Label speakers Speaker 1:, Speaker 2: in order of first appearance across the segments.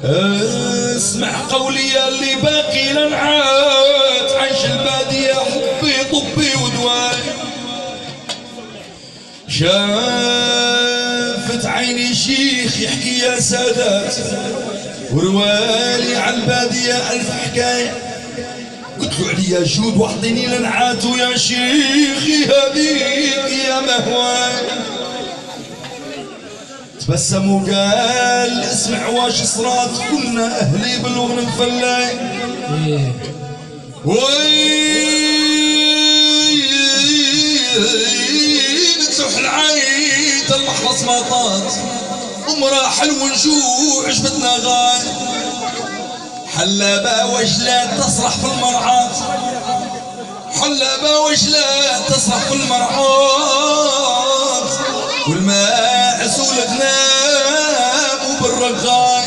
Speaker 1: اسمع قولي اللي باقي لنعاد، عيش البادية حبي طبي ودواي. شافت عيني شيخ يحكي يا سادات، وروالي عالبادية ألف حكاية. قلت له عليا جود وحضني لنعاتو يا شيخي هذيك يا مهواي. تبسم وقال اسمع واش صرات، كنا اهلي بالوغن مفلاي. وين تسوح العيد المحرص مطاط، امرأة حلو نجوع عجبتنا غاي. حلابة وجلات تصرح في المرعات، حلابة وجلات تصرح في المرعات. والماء عسول غنام وبالرغاي.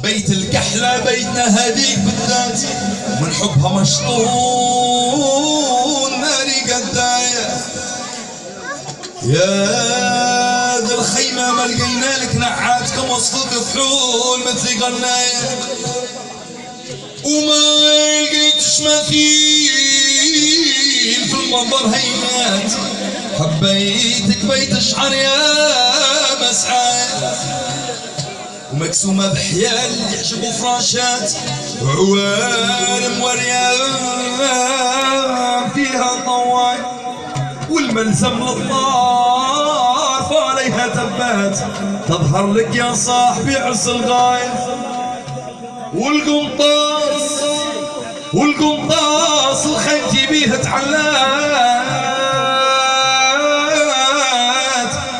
Speaker 1: بيت الكحلة بيتنا هذيك بالذات، من حبها مشطون ناري قداية. يا ذا الخيمة ما لقينا لك نعات، كم وصفك فحول مثل غناية. وما لقيتش مثيل في المنظر هينات، حبيتك بيت الشعر يا مسعى. ومكسومة بحيال يعجبوا فراشات، وعوالم وريان فيها طواي. والملزم للطار فعليها تبات، تظهر لك يا صاحبي عز الغاية. والقنطاس الخيمتي بيه تعلات،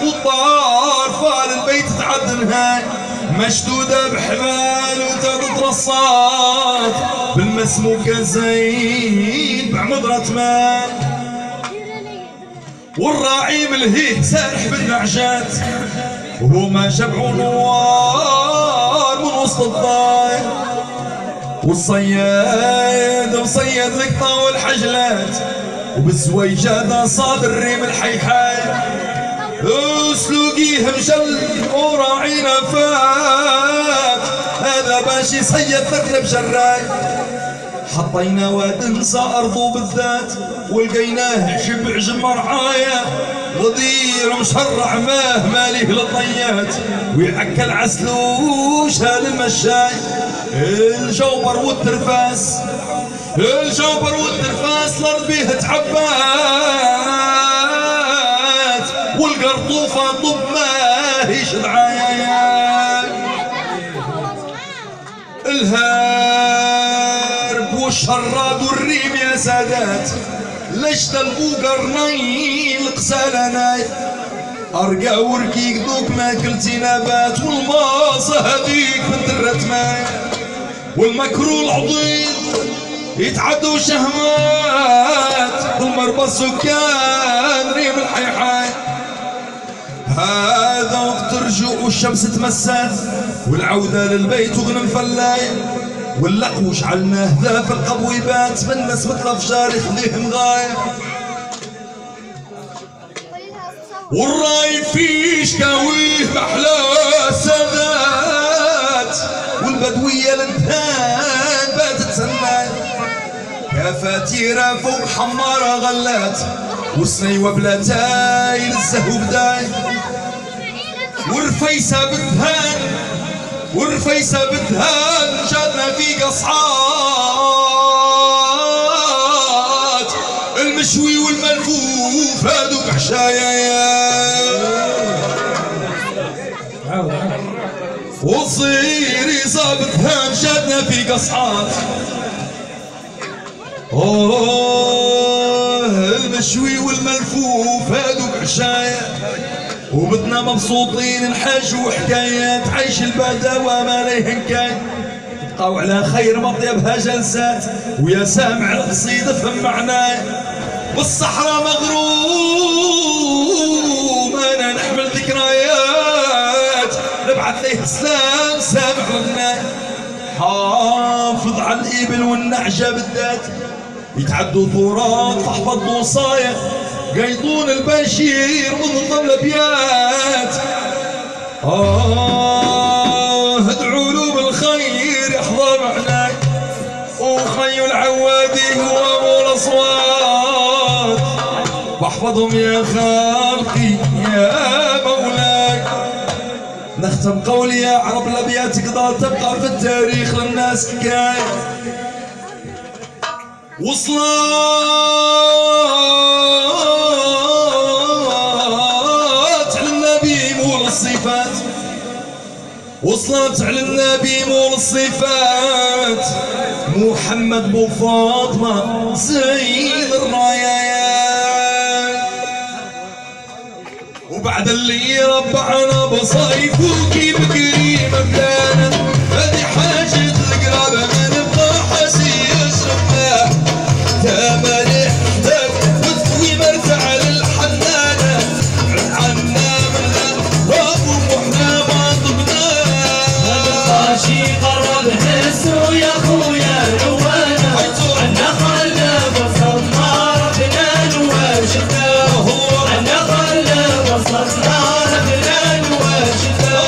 Speaker 1: والطار فال البيت تعدن هاي، مشدودة بحبال وتعدد رصات، بالمسموكة زين بعمضرة مال. والراعي ملهيه سارح بالنعجات، وهو ما شبعوا نوار من وسط الضاي. والصياد مصيد لقطة والحجلات، وبالزويجات صاد الريم الحيحاي. اسلوقيه مجل وراعينا فات، هذا باش يصيد ثقل بجراي. حطينا واد نسى أرضه بالذات، ولقيناه شبع جمرعاية. غدير مشرع ماه ماليه للطيات، ويعكل عسلوش هالمشاي. الجوبر والترفاس الارض بيه تعبات، والقرطوفه طب ما هيش العيايا. الهارب والشراد والريم يا سادات، لجت البوقرنين القسالناي. ارقى ورقيق دوك ما كلتي نبات، والماصه هذيك بنت الرتماي. والمكرو العضيض يتعدوا شهوات، والمربى السكان ريم الحيحاي. هذا وقت رجوع والشمس تمسات، والعودة للبيت وغنم فلاي. واللقو شعلناه ذا في القبويبات، بالناس مثل افجار يخليهم غاية. والراي فيه شكاويه محلى السادات، والبدوية للدهان باتت سناي. يا فاتيرة فوق حمارة غلات، وسنيوة بلاتاي للزهو بداي. والرفيسة بالدهان جاتنا في قصعات، المشوي والملفوف هادوك عشايا. وصيري صاب الدهان جاتنا في قصعات، المشوي والملفوف هادوك عشايا. وبدنا مبسوطين نحاج وحكايات، عيش البداوة ما ليه كاين. تبقاو على خير مطيبها جلسات، ويا سامع القصيدة فهم معناه. بالصحراء مغروم انا نحمل ذكريات، نبعث ليه سلام سامع غناه. حافظ على الإبل والنعجة بالذات، يتعدوا ثورات فاحفظ وصايا. قيطون البشير منظم الابيات. احفظهم يا خالقي يا مولاي. نختم قولي يا عرب الابيات تقدر تبقى في التاريخ للناس حكايه. وصلت على النبي مول الصفات، وصلت على النبي مول الصفات، محمد بو فاطمة زين الرايات. وبعد اللي ربعنا بصيف وكيف كريمة كانت هذه حاجة القراب من الضحاسيس رباه تامل احتاج وتكوي مرتع للحنانة عنا من الراب ومحنا ما طبناه.
Speaker 2: هذا الغاشي قرب حسه يا خويا نوانا عنا خلى بصرنا ربنا نواشدنا عنا خلى بصرنا ربنا نواشدنا.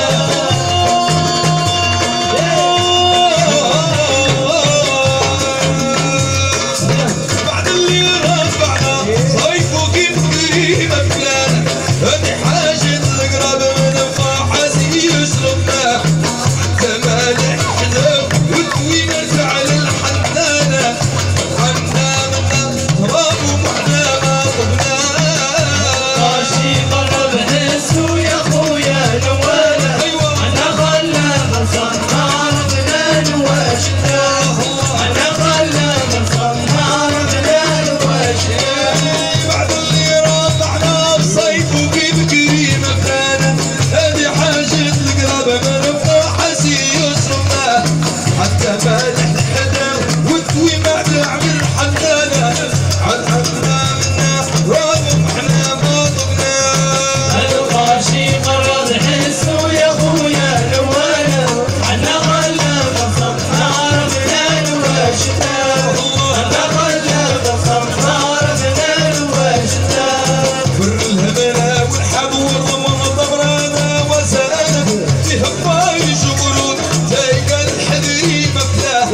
Speaker 1: بعد اللي رفعنا صيف وكيف كريمة فلانة هذه حاجة القراب من الفحاسي يشربنا كمال حلو وتوي مرجع للحنانة عنا منا تراب ومحنا ما طبناه.
Speaker 2: غاشي قرب حسه يا خويا نوانا عنا خلى بصرنا ربنا نواشدنا عنا خلى بصرنا ربنا نواشدنا.
Speaker 1: بعد اللي رفعنا بصيف وكيف كريمة كانت هذه حاجة القراب من الفحاسي يشربنا حتى فاتح الحدا وتوي معدع من الحنانة عنا منا راب ومحنا ما طبناه.
Speaker 2: الغاشي قرب حسه يا خويا نوانا عنا خلى بصرنا ربنا نواشدنا عنا خلى بصرنا ربنا نواشدنا.
Speaker 1: بر الهبلة والحب والضمن ضبرانا وسلامة فيها فايش وبرود تايقة الحذري مفلاه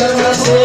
Speaker 2: الرسول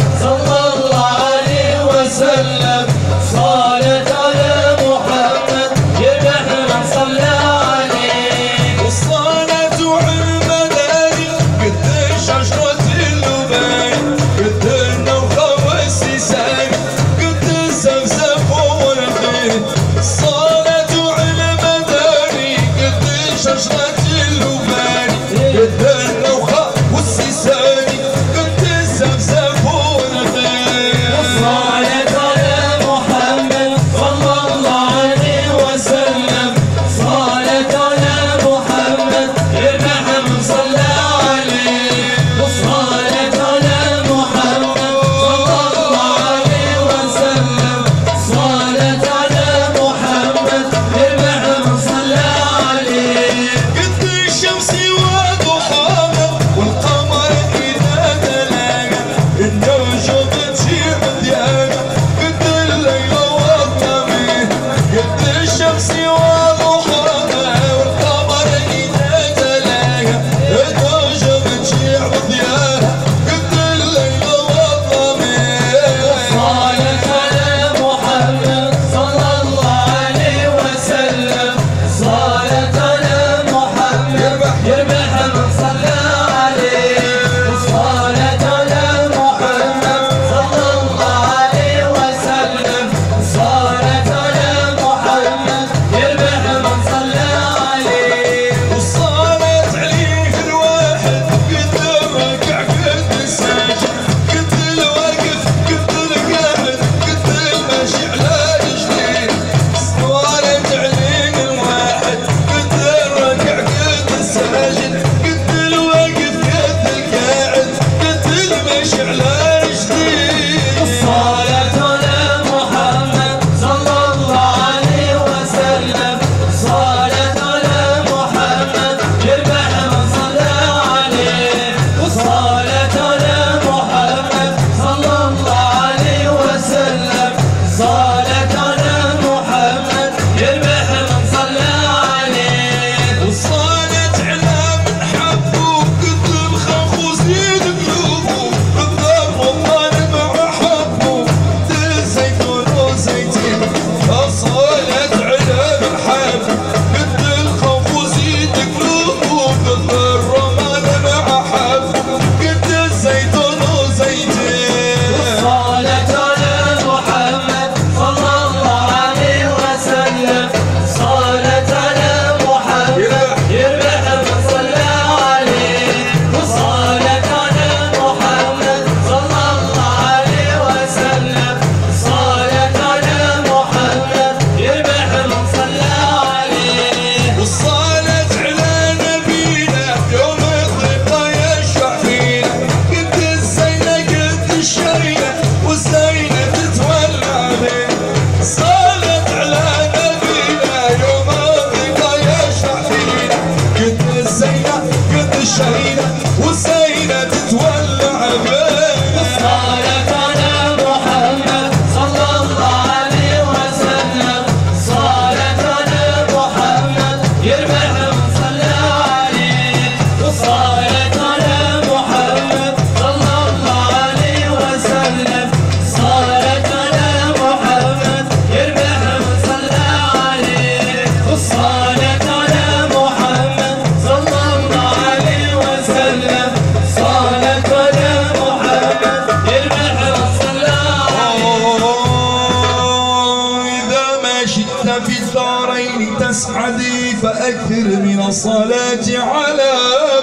Speaker 1: تسعدي فأكثر من الصلاة على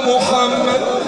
Speaker 1: محمد.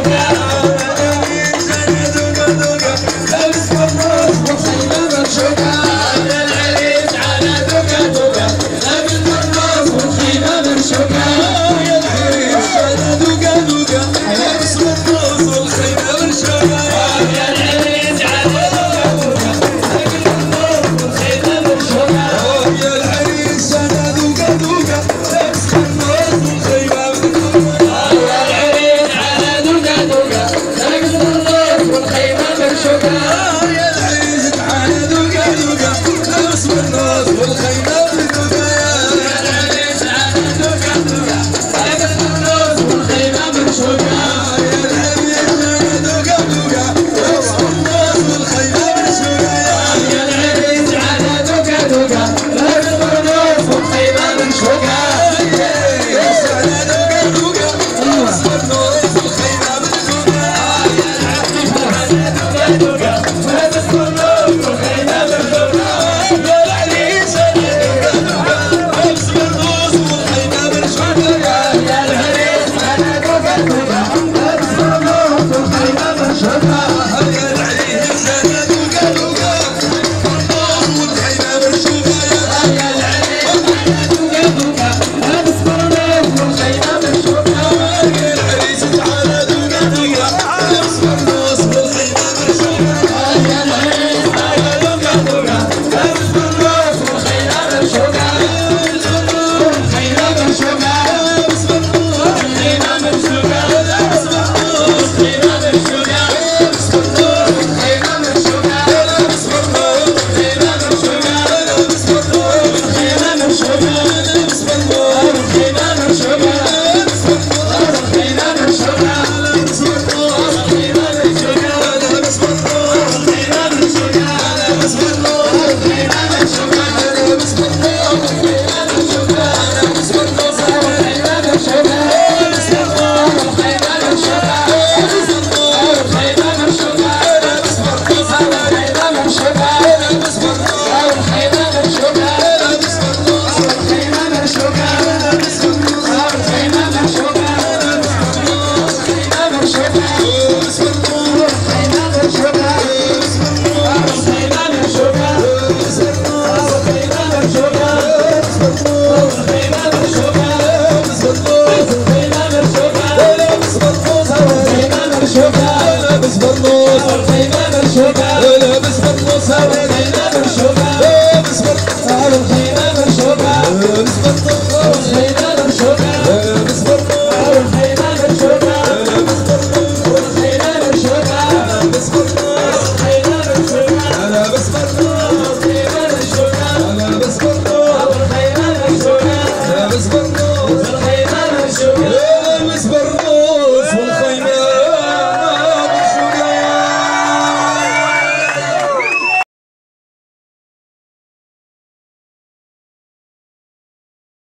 Speaker 2: يا